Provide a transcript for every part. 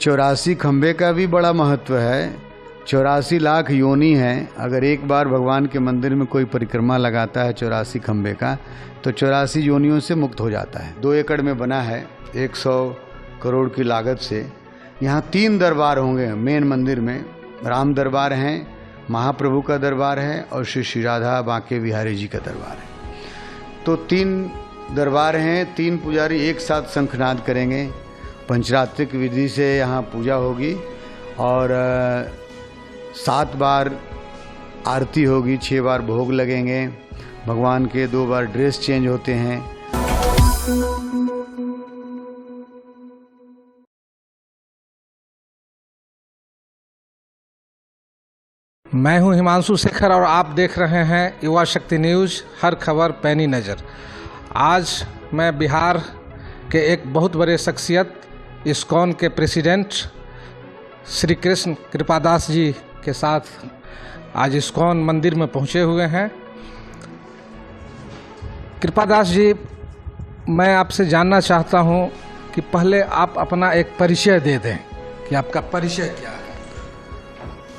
84 खंबे का भी बड़ा महत्व है। 84 लाख योनि हैं। अगर एक बार भगवान के मंदिर में कोई परिक्रमा लगाता है 84 खंबे का, तो 84 योनियों से मुक्त हो जाता है। 2 एकड़ में बना है, 100 करोड़ की लागत से। यहाँ 3 दरबार होंगे मेन मंदिर में। राम दरबार हैं, महाप्रभु का दरबार है और श्री श्री राधा बांके बिहारी जी का दरबार है। तो 3 दरबार हैं। 3 पुजारी एक साथ शंखनाद करेंगे। पंचरात्रिक विधि से यहाँ पूजा होगी और 7 बार आरती होगी, 6 बार भोग लगेंगे भगवान के, 2 बार ड्रेस चेंज होते हैं। मैं हूं हिमांशु शेखर और आप देख रहे हैं युवा शक्ति न्यूज़, हर खबर पैनी नज़र। आज मैं बिहार के एक बहुत बड़े शख्सियत इस्कॉन के प्रेसिडेंट श्री कृष्ण कृपादास जी के साथ आज इस्कॉन मंदिर में पहुंचे हुए हैं। कृपादास जी, मैं आपसे जानना चाहता हूं कि पहले आप अपना एक परिचय दे दें कि आपका परिचय क्या है।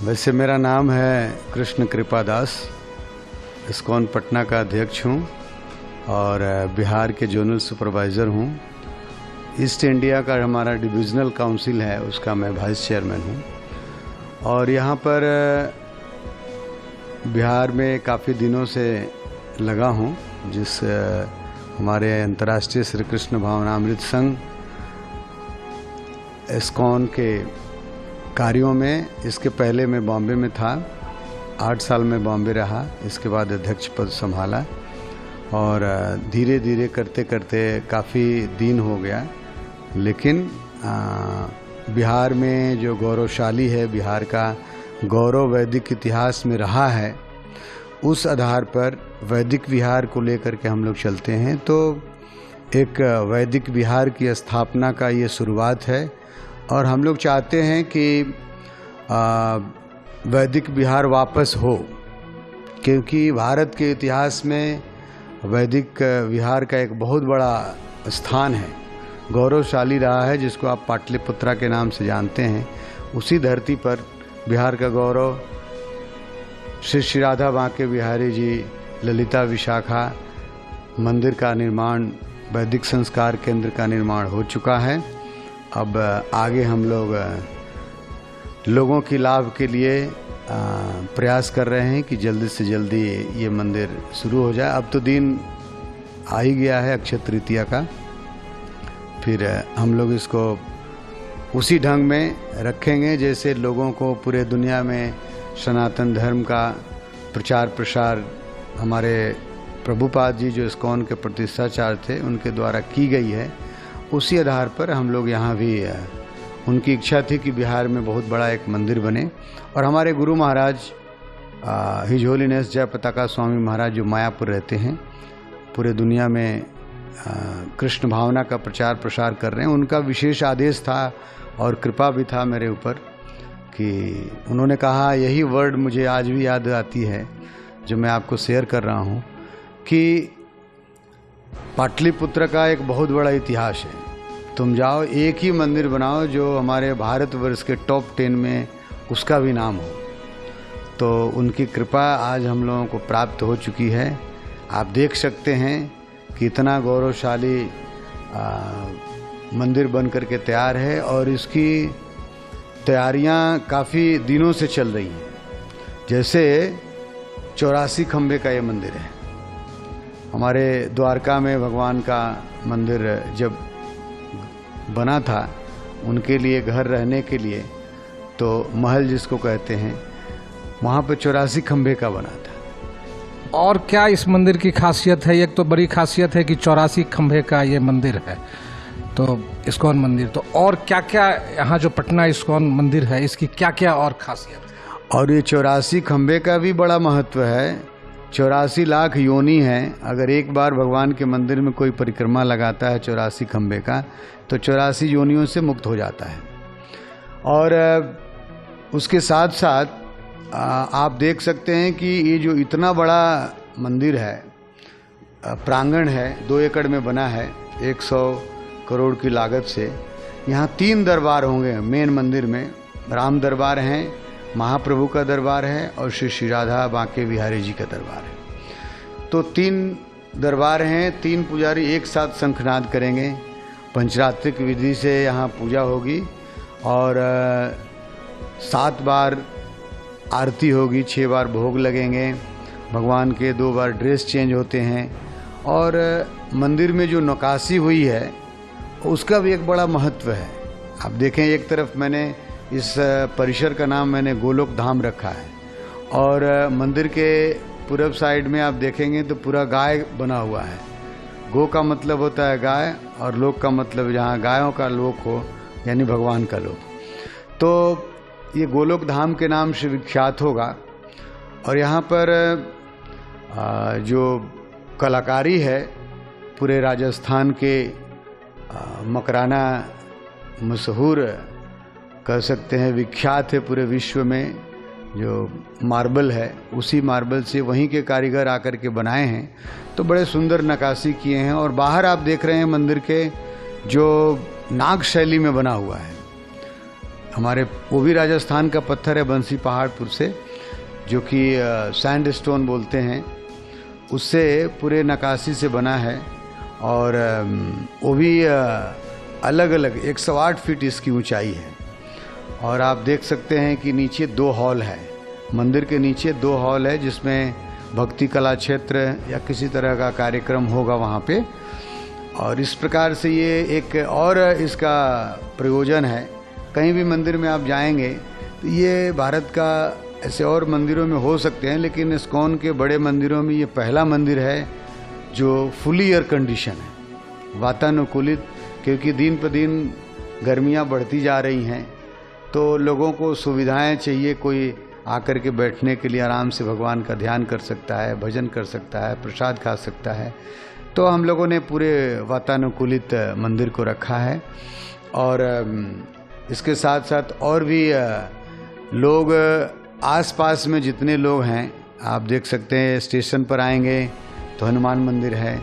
वैसे मेरा नाम है कृष्ण कृपादास, इस्कॉन पटना का अध्यक्ष हूं और बिहार के जोनल सुपरवाइज़र हूं। ईस्ट इंडिया का हमारा डिविजनल काउंसिल है, उसका मैं वाइस चेयरमैन हूं। और यहाँ पर बिहार में काफ़ी दिनों से लगा हूं, जिस हमारे अंतर्राष्ट्रीय श्री कृष्ण भावनामृत संघ इस्कॉन के कार्यों में। इसके पहले मैं बॉम्बे में था, 8 साल में बॉम्बे रहा, इसके बाद अध्यक्ष पद संभाला और धीरे धीरे करते करते काफ़ी दिन हो गया। लेकिन बिहार में जो गौरवशाली है, बिहार का गौरव वैदिक इतिहास में रहा है, उस आधार पर वैदिक विहार को लेकर के हम लोग चलते हैं। तो एक वैदिक विहार की स्थापना का ये शुरुआत है और हम लोग चाहते हैं कि वैदिक विहार वापस हो, क्योंकि भारत के इतिहास में वैदिक विहार का एक बहुत बड़ा स्थान है, गौरवशाली रहा है, जिसको आप पाटलिपुत्रा के नाम से जानते हैं। उसी धरती पर बिहार का गौरव श्री श्री राधा बांके बिहारी जी ललिता विशाखा मंदिर का निर्माण, वैदिक संस्कार केंद्र का निर्माण हो चुका है। अब आगे हम लोग लोगों की लाभ के लिए प्रयास कर रहे हैं कि जल्दी से जल्दी ये मंदिर शुरू हो जाए। अब तो दिन आ ही गया है अक्षय तृतीया का, फिर हम लोग इसको उसी ढंग में रखेंगे जैसे लोगों को पूरे दुनिया में सनातन धर्म का प्रचार प्रसार हमारे प्रभुपाद जी जो इस्कॉन के प्रतिष्ठाचार्य थे उनके द्वारा की गई है। उसी आधार पर हम लोग यहाँ भी, उनकी इच्छा थी कि बिहार में बहुत बड़ा एक मंदिर बने और हमारे गुरु महाराज हिज होलीनेस जय पताका स्वामी महाराज जो मायापुर रहते हैं, पूरे दुनिया में कृष्ण भावना का प्रचार प्रसार कर रहे हैं। उनका विशेष आदेश था और कृपा भी था मेरे ऊपर कि उन्होंने कहा, यही वर्ड मुझे आज भी याद आती है जो मैं आपको शेयर कर रहा हूँ, कि पाटलिपुत्र का एक बहुत बड़ा इतिहास है, तुम जाओ एक ही मंदिर बनाओ जो हमारे भारतवर्ष के टॉप 10 में उसका भी नाम हो। तो उनकी कृपा आज हम लोगों को प्राप्त हो चुकी है। आप देख सकते हैं कि इतना गौरवशाली मंदिर बन करके तैयार है और इसकी तैयारियां काफ़ी दिनों से चल रही हैं। जैसे 84 खंबे का ये मंदिर है। हमारे द्वारका में भगवान का मंदिर जब बना था, उनके लिए घर रहने के लिए, तो महल जिसको कहते हैं, वहाँ पर 84 खंबे का बना था। और क्या इस मंदिर की खासियत है? एक तो बड़ी खासियत है कि 84 खंभे का ये मंदिर है, तो इस्कॉन मंदिर। तो और क्या क्या यहाँ जो पटना इस्कॉन मंदिर है, इसकी क्या क्या और खासियत है? और ये 84 खंबे का भी बड़ा महत्व है। 84 लाख योनि हैं। अगर एक बार भगवान के मंदिर में कोई परिक्रमा लगाता है 84 खंबे का, तो 84 योनियों से मुक्त हो जाता है। और उसके साथ साथ आप देख सकते हैं कि ये जो इतना बड़ा मंदिर है, प्रांगण है, 2 एकड़ में बना है, 100 करोड़ की लागत से। यहाँ 3 दरबार होंगे मेन मंदिर में। राम दरबार हैं, महाप्रभु का दरबार है और श्री श्री राधा बांके बिहारी जी का दरबार है। तो 3 दरबार हैं, 3 पुजारी एक साथ शंखनाद करेंगे। पंचरात्रिक विधि से यहाँ पूजा होगी और 7 बार आरती होगी, 6 बार भोग लगेंगे भगवान के, 2 बार ड्रेस चेंज होते हैं। और मंदिर में जो नक्काशी हुई है उसका भी एक बड़ा महत्व है। आप देखें, एक तरफ मैंने इस परिसर का नाम मैंने गोलोक धाम रखा है और मंदिर के पूरब साइड में आप देखेंगे तो पूरा गाय बना हुआ है। गो का मतलब होता है गाय और लोक का मतलब जहाँ गायों का लोक हो, यानी भगवान का लोक। तो ये गोलोक धाम के नाम से विख्यात होगा। और यहाँ पर जो कलाकारी है पूरे राजस्थान के मकराना मशहूर कह सकते हैं, विख्यात है पूरे विश्व में। जो मार्बल है उसी मार्बल से वहीं के कारीगर आकर के बनाए हैं, तो बड़े सुंदर नक्काशी किए हैं। और बाहर आप देख रहे हैं मंदिर के जो नाग शैली में बना हुआ है, हमारे वो भी राजस्थान का पत्थर है बंसी पहाड़पुर से, जो कि सैंडस्टोन बोलते हैं, उससे पूरे नक्काशी से बना है। और वो भी अलग अलग 108 फीट इसकी ऊंचाई है। और आप देख सकते हैं कि नीचे 2 हॉल है, मंदिर के नीचे 2 हॉल है जिसमें भक्ति कला क्षेत्र या किसी तरह का कार्यक्रम होगा वहाँ पे। और इस प्रकार से ये एक और इसका प्रयोजन है। कहीं भी मंदिर में आप जाएंगे तो ये भारत का ऐसे और मंदिरों में हो सकते हैं, लेकिन इस्कॉन के बड़े मंदिरों में ये पहला मंदिर है जो फुली एयर कंडीशन है, वातानुकूलित। क्योंकि दिन पर दिन गर्मियाँ बढ़ती जा रही हैं तो लोगों को सुविधाएं चाहिए, कोई आकर के बैठने के लिए आराम से भगवान का ध्यान कर सकता है, भजन कर सकता है, प्रसाद खा सकता है। तो हम लोगों ने पूरे वातानुकूलित मंदिर को रखा है। और इसके साथ साथ और भी लोग आसपास में जितने लोग हैं आप देख सकते हैं। स्टेशन पर आएंगे तो हनुमान मंदिर है,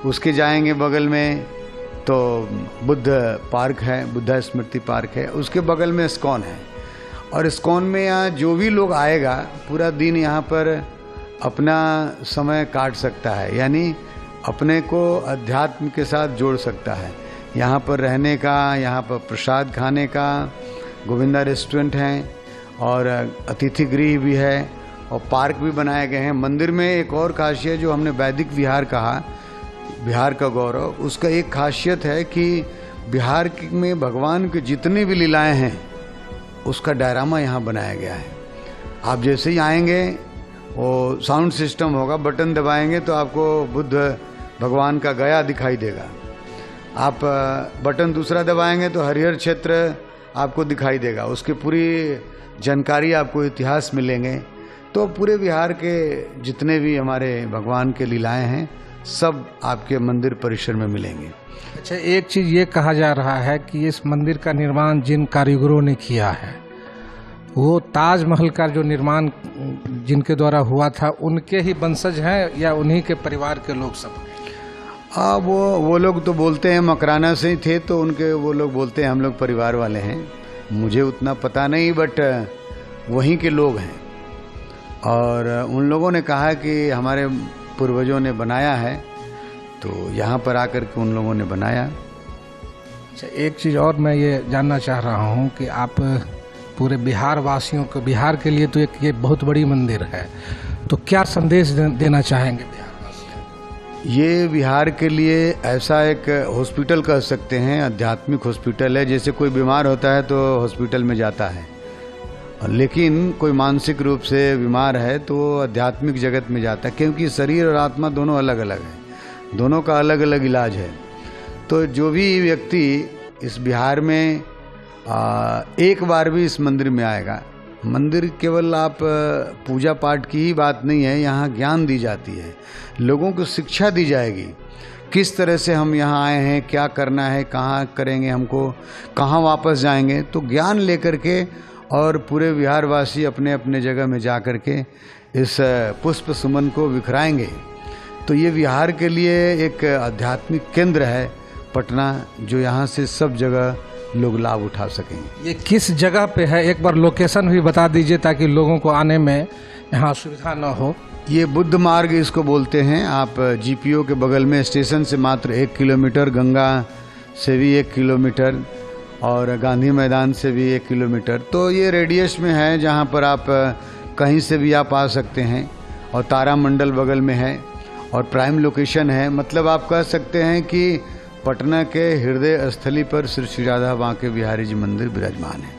उसके जाएंगे बगल में तो बुद्ध पार्क है, बुद्धा स्मृति पार्क है, उसके बगल में इस्कॉन है। और इस्कॉन में यहाँ जो भी लोग आएगा पूरा दिन यहाँ पर अपना समय काट सकता है, यानी अपने को अध्यात्म के साथ जोड़ सकता है। यहाँ पर रहने का, यहाँ पर प्रसाद खाने का, गोविंदा रेस्टोरेंट हैं और अतिथि गृह भी है और पार्क भी बनाए गए हैं। मंदिर में एक और खासियत जो हमने वैदिक विहार कहा, बिहार का गौरव, उसका एक खासियत है कि बिहार में भगवान की जितनी भी लीलाएं हैं उसका डायरामा यहाँ बनाया गया है। आप जैसे ही आएंगे वो साउंड सिस्टम होगा, बटन दबाएंगे तो आपको बुद्ध भगवान का गया दिखाई देगा। आप बटन दूसरा दबाएंगे तो हरिहर क्षेत्र आपको दिखाई देगा, उसकी पूरी जानकारी आपको, इतिहास मिलेंगे। तो पूरे बिहार के जितने भी हमारे भगवान के लीलाएं हैं सब आपके मंदिर परिसर में मिलेंगे। अच्छा, एक चीज़ ये कहा जा रहा है कि इस मंदिर का निर्माण जिन कारीगरों ने किया है वो ताजमहल का जो निर्माण जिनके द्वारा हुआ था उनके ही वंशज हैं या उन्हीं के परिवार के लोग सब? वो लोग तो बोलते हैं मकराना से ही थे, तो उनके वो लोग बोलते हैं हम लोग परिवार वाले हैं। मुझे उतना पता नहीं, बट वहीं के लोग हैं। और उन लोगों ने कहा कि हमारे पूर्वजों ने बनाया है, तो यहाँ पर आकर के उन लोगों ने बनाया। अच्छा, एक चीज़ और मैं ये जानना चाह रहा हूँ कि आप पूरे बिहार वासियों को, बिहार के लिए तो एक ये बहुत बड़ी मंदिर है, तो क्या संदेश देना चाहेंगे बिहार वासियों? ये बिहार के लिए ऐसा एक हॉस्पिटल कह सकते हैं, आध्यात्मिक हॉस्पिटल है। जैसे कोई बीमार होता है तो हॉस्पिटल में जाता है, लेकिन कोई मानसिक रूप से बीमार है तो आध्यात्मिक जगत में जाता है, क्योंकि शरीर और आत्मा दोनों अलग अलग है, दोनों का अलग अलग इलाज है। तो जो भी व्यक्ति इस बिहार में एक बार भी इस मंदिर में आएगा, मंदिर केवल आप पूजा पाठ की ही बात नहीं है, यहाँ ज्ञान दी जाती है, लोगों को शिक्षा दी जाएगी किस तरह से हम यहाँ आए हैं, क्या करना है, कहाँ करेंगे, हमको कहाँ वापस जाएंगे। तो ज्ञान लेकर के और पूरे बिहारवासी अपने अपने जगह में जा कर के इस पुष्प सुमन को बिखराएंगे। तो ये बिहार के लिए एक आध्यात्मिक केंद्र है पटना, जो यहाँ से सब जगह लोग लाभ उठा सकेंगे। ये किस जगह पे है, एक बार लोकेशन भी बता दीजिए ताकि लोगों को आने में यहाँ असुविधा न हो। ये बुद्ध मार्ग इसको बोलते हैं। आप जीपीओ के बगल में स्टेशन से मात्र 1 किलोमीटर, गंगा से भी 1 किलोमीटर और गांधी मैदान से भी 1 किलोमीटर, तो ये रेडियस में है जहाँ पर आप कहीं से भी आप आ सकते हैं। और तारामंडल बगल में है और प्राइम लोकेशन है। मतलब आप कह सकते हैं कि पटना के हृदय स्थली पर श्री श्री राधा बांके बिहारी जी मंदिर विराजमान है।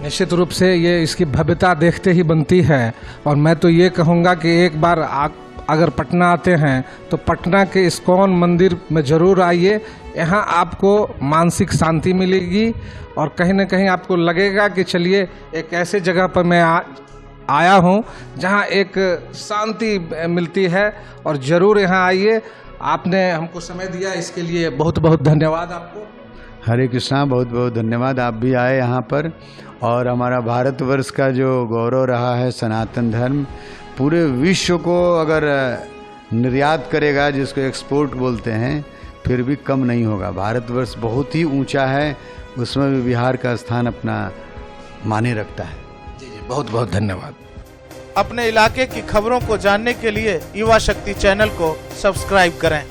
निश्चित रूप से ये इसकी भव्यता देखते ही बनती है। और मैं तो ये कहूँगा कि एक बार आप अगर पटना आते हैं तो पटना के इस्कॉन मंदिर में ज़रूर आइए। यहाँ आपको मानसिक शांति मिलेगी और कहीं ना कहीं आपको लगेगा कि चलिए एक ऐसे जगह पर मैं आया हूँ जहाँ एक शांति मिलती है। और ज़रूर यहाँ आइए। आपने हमको समय दिया, इसके लिए बहुत बहुत धन्यवाद आपको। हरे कृष्णा, बहुत बहुत धन्यवाद। आप भी आए यहाँ पर। और हमारा भारतवर्ष का जो गौरव रहा है सनातन धर्म, पूरे विश्व को अगर निर्यात करेगा, जिसको एक्सपोर्ट बोलते हैं, फिर भी कम नहीं होगा। भारतवर्ष बहुत ही ऊंचा है, उसमें भी बिहार का स्थान अपना माने रखता है। जी जी, बहुत बहुत धन्यवाद। अपने इलाके की खबरों को जानने के लिए युवा शक्ति चैनल को सब्सक्राइब करें।